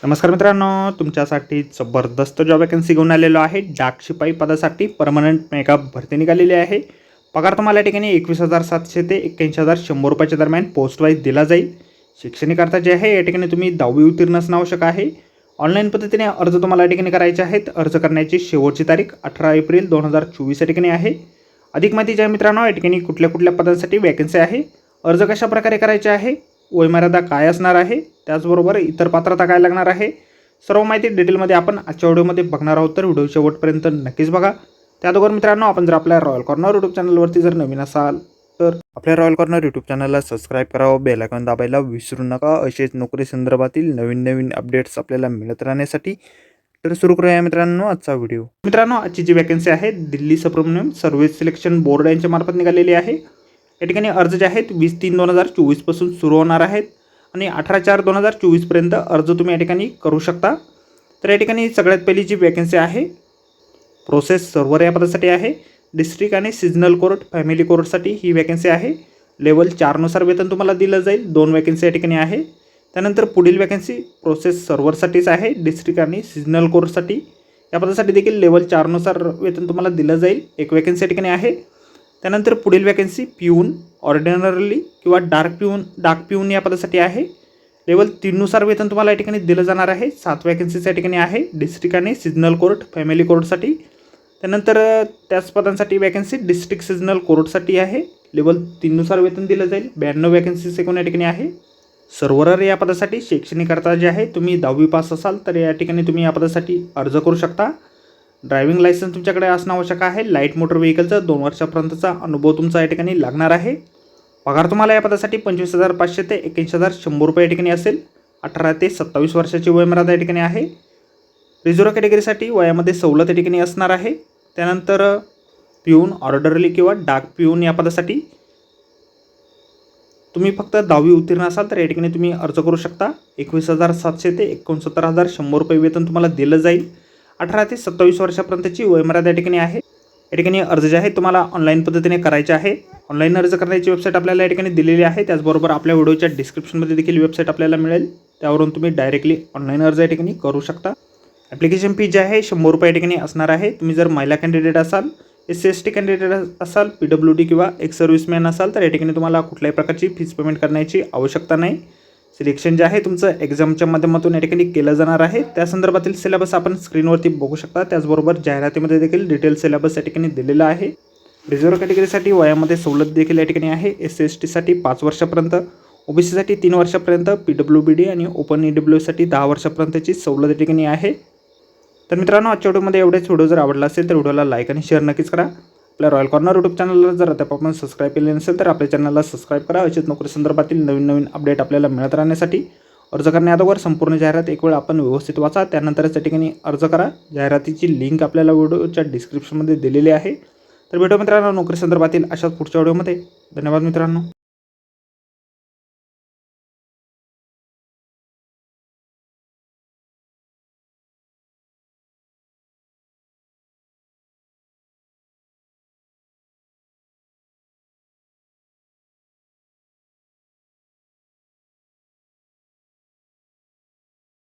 नमस्कार मित्रांनो, तुमच्यासाठी जबरदस्त जॉब वॅकन्सी घेऊन आलेलो आहे। डाक शिपाई पदासाठी परमनंट मेगा भरती निघालेली आहे। पगार तुम्हाला या ठिकाणी 21,700 ते 81,100 रुपयाच्या दरम्यान पोस्ट वाईज दिला जाईल। शैक्षणिक अर्थ जे आहे या ठिकाणी तुम्ही 10वी उत्तीर्ण असणं आवश्यक आहे। ऑनलाईन पद्धतीने अर्ज तुम्हाला या ठिकाणी करायचे आहेत। अर्ज करण्याची शेवटची तारीख 18 एप्रिल 2024 या ठिकाणी आहे। अधिक माहिती जी आहे मित्रांनो, या ठिकाणी कुठल्या कुठल्या पदांसाठी वॅकन्सी आहे, अर्ज कशा प्रकारे करायचे आहे, वयमर्यादा काय असणार आहे, त्याचबरोबर इतर पात्रता काय लागणार आहे, सर्व माहिती डिटेलमध्ये आपण आजच्या व्हिडिओमध्ये बघणार आहोत। तर व्हिडिओ शेवटपर्यंत नक्कीच बघा। त्याअगोदर मित्रांनो, आपण जर आपल्या रॉयल कॉर्नर यूट्यूब चॅनलवरती जर नवीन असाल तर आपल्या रॉयल कॉर्नर यूट्यूब चॅनलला सबस्क्राईब करावं, बेल आयकॉन दाबायला विसरू नका। असेच नोकरी संदर्भातील नवीन नवीन अपडेट्स आपल्याला मिळत राहण्यासाठी। तर सुरू करूया मित्रांनो आजचा व्हिडिओ। मित्रांनो, आजची जी वॅकन्सी आहे दिल्ली सुब्रमण्यम सर्व्हिस सिलेक्शन बोर्ड यांच्या मार्फत निघालेली आहे। या ठिकाणी अर्ज जे आहेत 20/3/2024 पासून सुरू होणार आहेत आणि 18/4/2024 पर्यंत अर्ज तुम्ही या ठिकाणी करू शकता। तर या ठिकाणी सगळ्यात पहिली जी वॅकन्सी आहे प्रोसेस सर्व्हर या पदासाठी आहे। डिस्ट्रिक्ट आणि सिजनल कोर्ट फॅमिली कोर्टसाठी ही वॅकन्सी आहे। लेवल 4 नुसार वेतन तुम्हाला दिलं जाईल। 2 वॅकन्सी या ठिकाणी आहे। त्यानंतर पुढील वॅकन्सी प्रोसेस सर्व्हरसाठीच आहे, डिस्ट्रिक्ट आणि सिजनल कोर्टसाठी। या पदासाठी देखील लेवल 4 नुसार वेतन तुम्हाला दिलं जाईल। 1 वॅकन्सी या ठिकाणी आहे। त्यानंतर पुढील वॅकन्सी पिऊन ऑर्डिनरली किंवा डाक पिऊन या पदासाठी आहे। लेवल 3 नुसार वेतन तुम्हाला या ठिकाणी दिलं जाणार आहे। 7 वॅकन्सीज या ठिकाणी आहे, डिस्ट्रिक्ट आणि सिजनल कोर्ट फॅमिली कोर्टसाठी। त्यानंतर त्याच पदांसाठी वॅकन्सी डिस्ट्रिक्ट सिजनल कोर्टसाठी आहे। लेवल 3 नुसार वेतन दिलं जाईल। 92 वॅकन्सीज एकूण या ठिकाणी आहे। सर्व्हर या पदासाठी शैक्षणिक अर्थ जे आहे तुम्ही 10वी पास असाल तर या ठिकाणी तुम्ही या पदासाठी अर्ज करू शकता। ड्रायव्हिंग लायसन्स तुमच्याकडे असणं आवश्यक आहे। लाईट मोटर व्हेकलचा 2 वर्षापर्यंतचा अनुभव तुमचा या ठिकाणी लागणार आहे। पगार तुम्हाला या पदासाठी 25,500 ते 81,100 रुपये या ठिकाणी असेल। 18 ते 27 वर्षाची वयमर्यादा या ठिकाणी आहे। रिझर्व्ह कॅटेगरीसाठी वयामध्ये सवलत या ठिकाणी असणार आहे। त्यानंतर पिऊन ऑर्डरली किंवा डाक पिऊन या पदासाठी तुम्ही फक्त 10वी उत्तीर्ण असाल तर या ठिकाणी तुम्ही अर्ज करू शकता। 21,700 ते 69,100 रुपये वेतन तुम्हाला दिलं जाईल। 18 ते 27 वर्षापर्यंतची वयमर्यादा या ठिकाणी आहे। या ठिकाणी अर्ज जे आहे तुम्हाला ऑनलाईन पद्धतीने करायचे आहे। ऑनलाईन अर्ज करण्याची वेबसाईट आपल्याला या ठिकाणी दिलेली आहे। त्याचबरोबर आपल्या व्हिडिओच्या डिस्क्रिप्शनमध्ये देखील वेबसाईट आपल्याला मिळेल, त्यावरून तुम्ही डायरेक्टली ऑनलाईन अर्ज या ठिकाणी करू शकता। ॲप्लिकेशन फी जी आहे 100 रुपये या ठिकाणी असणार आहे। तुम्ही जर महिला कॅन्डिडेट असाल, SC/ST कॅन्डिडेट असाल, PWD किंवा एक्स सर्व्हिसमॅन असाल तर या ठिकाणी तुम्हाला कुठल्याही प्रकारची फीस पेमेंट करण्याची आवश्यकता नाही। सिलेक्शन जे आहे तुमचं एक्झामच्या माध्यमातून या ठिकाणी केलं जाणार आहे। त्या संदर्भातील सिलेबस आपण स्क्रीनवरती बघू शकता। त्याचबरोबर जाहिरातीमध्ये देखील डिटेल सिलेबस या ठिकाणी दिलेला आहे। रिझर्व्ह कॅटेगरीसाठी वयामध्ये सवलत देखील या ठिकाणी आहे। SC/ST साठी 5 वर्षापर्यंत, OBC साठी 3 वर्षापर्यंत, PWD आणि ओपन EWS साठी 10 वर्षापर्यंतची सवलत या ठिकाणी आहे। तर मित्रांनो, आजच्या व्हिडिओमध्ये एवढेच। व्हिडिओ जर आवडला असेल तर व्हिडिओला लाईक आणि शेअर नक्कीच करा। आपल्या रॉयल कॉर्नर यूट्यूब चॅनलला जर आता आपण सबस्क्राईब केले नसेल तर आपल्या चॅनलला सबस्क्राईब करा। अशीच नोकरी संदर्भातील नवीन नवीन अपडेट आपल्याला मिळत राहण्यासाठी। अर्ज करण्याअगोदर संपूर्ण जाहिरात एक वेळ आपण व्यवस्थित वाचा, त्यानंतरच त्या ठिकाणी अर्ज करा। जाहिरातीची लिंक आपल्याला व्हिडिओच्या डिस्क्रिप्शनमध्ये दिलेली आहे। तर भेटू मित्रांनो नोकरी संदर्भातील अशाच पुढच्या व्हिडिओमध्ये। धन्यवाद मित्रांनो।